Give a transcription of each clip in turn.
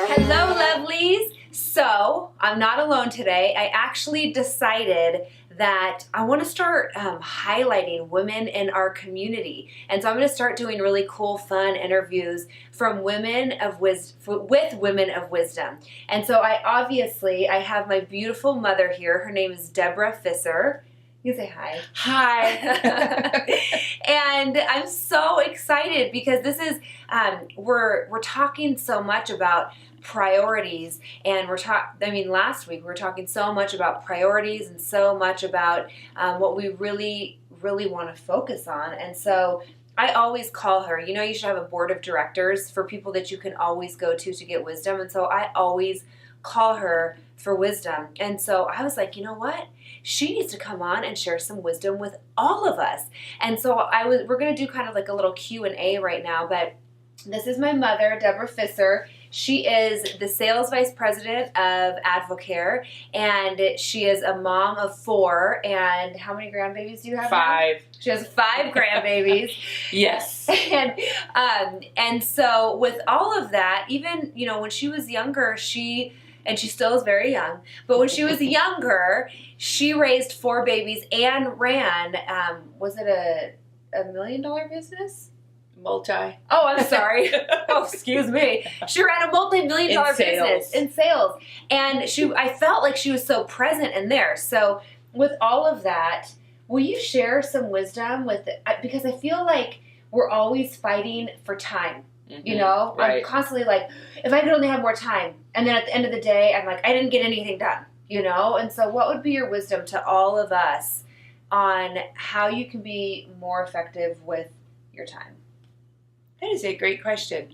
Hello, lovelies. So, I'm not alone today. I actually decided that I want to start highlighting women in our community. And so I'm going to start doing really cool, fun interviews from women of with women of wisdom. And so I have my beautiful mother here. Her name is Deborah Fisser. You say hi. Hi. And I'm so excited because this is we're talking so much about priorities, and last week we were talking so much about priorities and so much about what we really want to focus on. And so I always call her, you should have a board of directors for people that you can always go to get wisdom. And so I always call her for wisdom. And so I was like, you know what? She needs to come on and share some wisdom with all of us. And so we're going to do kind of like a little Q&A right now, but this is my mother, Deborah Fisser. She is the sales vice president of Advocare, and she is a mom of 4. And how many grandbabies do you have? 5. Now? She has 5 grandbabies. Yes. And so with all of that, even when she was younger, and she still is very young, but when she was younger, she raised 4 babies and ran. Was it a $1 million business? Multi. Oh, I'm sorry. Oh, excuse me. She ran a multi-million-dollar business in sales. And I felt like she was so present in there. So with all of that, will you share some wisdom because I feel like we're always fighting for time. Mm-hmm. Right. I'm constantly like, if I could only have more time. And then at the end of the day, I'm like, I didn't get anything done, And so what would be your wisdom to all of us on how you can be more effective with your time? That is a great question.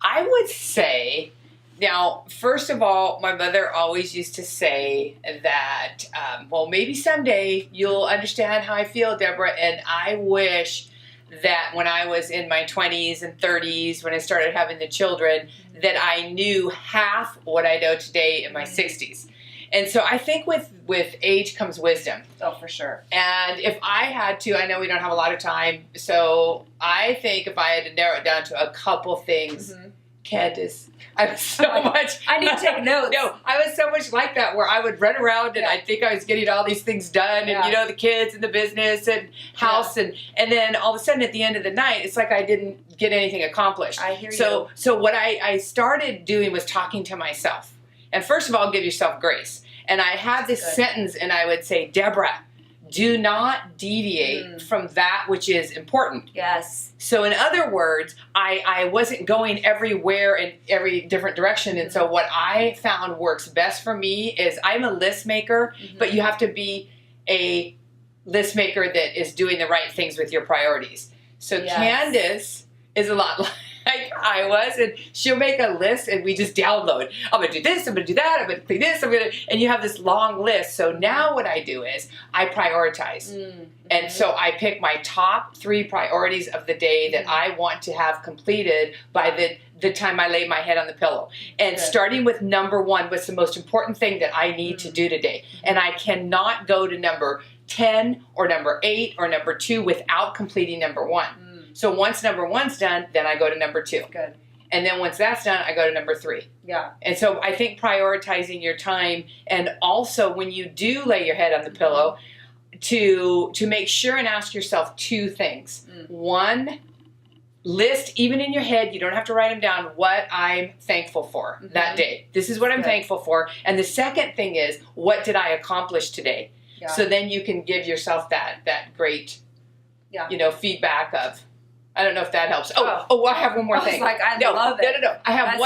I would say, now, first of all, my mother always used to say that, maybe someday you'll understand how I feel, Deborah. And I wish that when I was in my 20s and 30s, when I started having the children, that I knew half what I know today in my 60s. And so I think with age comes wisdom. Oh, for sure. And if I had to, I know we don't have a lot of time, so I think if I had to narrow it down to a couple things, Candace, I was so much... I need to take notes. No, I was so much like that, where I would run around and I think I was getting all these things done, and the kids and the business and house, and then all of a sudden at the end of the night, it's like I didn't get anything accomplished. I hear you. So what I started doing was talking to myself. And first of all, give yourself grace. And I had this sentence, and I would say, Deborah, do not deviate from that which is important. Yes. So in other words, I wasn't going everywhere in every different direction. And so what I found works best for me is I'm a list maker, but you have to be a list maker that is doing the right things with your priorities. So Candace is a lot like I was, and she'll make a list and we just download. I'm going to do this, I'm going to do that, I'm going to clean this, and you have this long list. So now what I do is I prioritize. And so I pick my top 3 priorities of the day that I want to have completed by the time I lay my head on the pillow. And starting with number 1, what's the most important thing that I need to do today? And I cannot go to number 10 or number 8 or number 2 without completing number 1. So once number 1's done, then I go to number 2. Good. And then once that's done, I go to number 3. Yeah. And so I think prioritizing your time, and also when you do lay your head on the pillow, to make sure and ask yourself 2 things. 1, list, even in your head, you don't have to write them down, what I'm thankful for that day. This is what I'm thankful for. And the second thing is, what did I accomplish today? Yeah. So then you can give yourself that great, feedback of, I don't know if that helps. Oh, I have one more thing. I love it. No. I have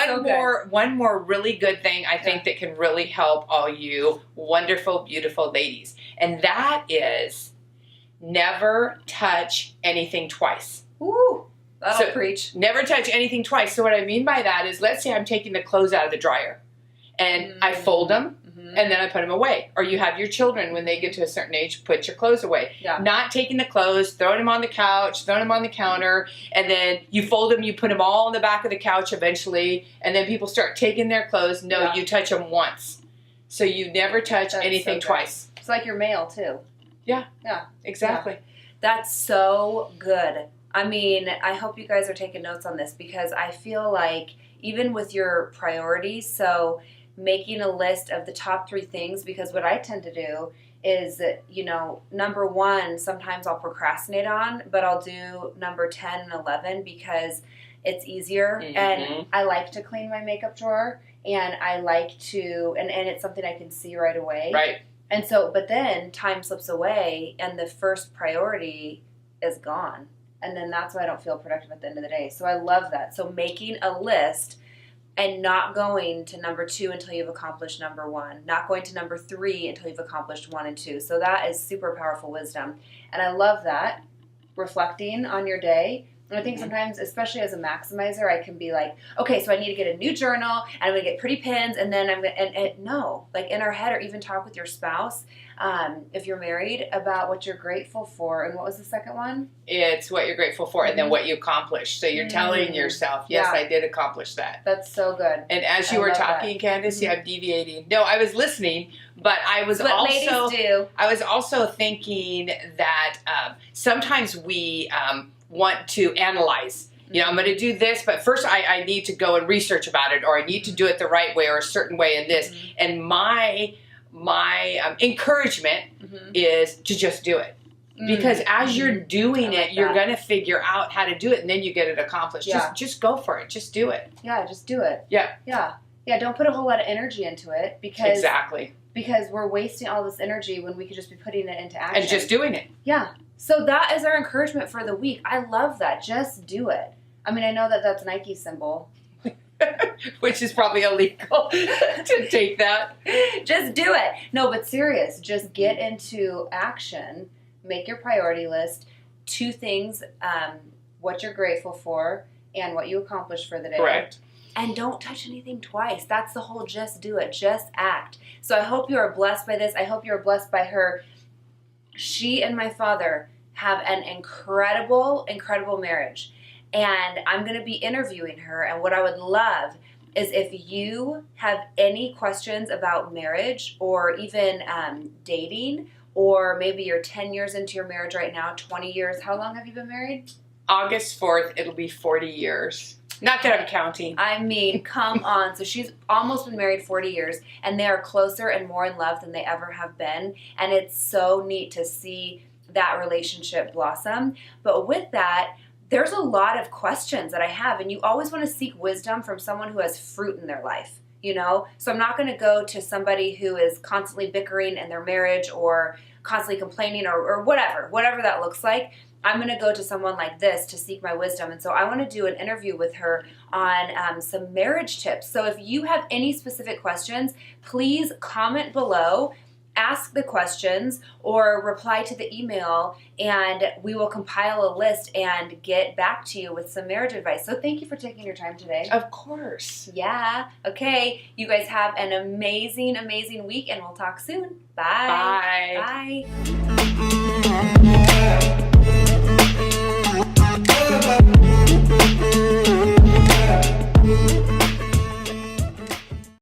one more really good thing I think that can really help all you wonderful, beautiful ladies. And that is never touch anything twice. Ooh, that'll preach. Never touch anything twice. So what I mean by that is, let's say I'm taking the clothes out of the dryer and I fold them. And then I put them away. Or you have your children, when they get to a certain age, put your clothes away. Yeah. Not taking the clothes, throwing them on the couch, throwing them on the counter, and then you fold them, you put them all on the back of the couch eventually, and then people start taking their clothes. No, you touch them once. So you never touch anything twice. It's like your mail, too. Yeah. Yeah. Exactly. Yeah. That's so good. I mean, I hope you guys are taking notes on this because I feel like even with your priorities, so making a list of the top 3 things, because what I tend to do is, you know, number 1, sometimes I'll procrastinate on, but I'll do number 10 and 11 because it's easier. And I like to clean my makeup drawer, and I like to, and it's something I can see right away. Right. And so, but then time slips away and the first priority is gone. And then that's why I don't feel productive at the end of the day. So I love that. So making a list and not going to number 2 until you've accomplished number 1. Not going to number 3 until you've accomplished 1 and 2. So that is super powerful wisdom. And I love that. Reflecting on your day. And I think sometimes, especially as a maximizer, I can be like, okay, so I need to get a new journal, and I'm going to get pretty pins, and then I'm going to, and no, like in our head, or even talk with your spouse, if you're married, about what you're grateful for. And what was the second one? It's what you're grateful for, and then what you accomplished. So you're telling yourself, yes, I did accomplish that. That's so good. And as you were talking, Candace, yeah, I'm deviating. No, I was listening, but I was what ladies do. I was also thinking that sometimes we want to analyze. You know, I'm going to do this, but first I need to go and research about it, or I need to do it the right way or a certain way in this. And my encouragement is to just do it. Because as you're doing it, you're going to figure out how to do it, and then you get it accomplished. Yeah. Just go for it. Just do it. Yeah, just do it. Yeah. Yeah. Yeah, don't put a whole lot of energy into it, because exactly. Because we're wasting all this energy when we could just be putting it into action. And just doing it. Yeah. So that is our encouragement for the week. I love that. Just do it. I mean, I know that that's Nike's symbol. Which is probably illegal to take that. Just do it. No, but serious. Just get into action. Make your priority list. 2 things, what you're grateful for and what you accomplished for the day. Correct. And don't touch anything twice. That's the whole just do it. Just act. So I hope you are blessed by this. I hope you are blessed by her. She and my father have an incredible, incredible marriage. And I'm going to be interviewing her. And what I would love is if you have any questions about marriage, or even dating, or maybe you're 10 years into your marriage right now, 20 years. How long have you been married? August 4th, it'll be 40 years. Not that I'm counting. I mean, come on. So she's almost been married 40 years, and they are closer and more in love than they ever have been. And it's so neat to see that relationship blossom. But with that, there's a lot of questions that I have, and you always want to seek wisdom from someone who has fruit in their life, you know? So I'm not going to go to somebody who is constantly bickering in their marriage, or constantly complaining, or whatever that looks like. I'm going to go to someone like this to seek my wisdom. And so I want to do an interview with her on some marriage tips. So if you have any specific questions, please comment below, ask the questions, or reply to the email, and we will compile a list and get back to you with some marriage advice. So thank you for taking your time today. Of course. Yeah. Okay. You guys have an amazing, amazing week, and we'll talk soon. Bye. Bye. Bye.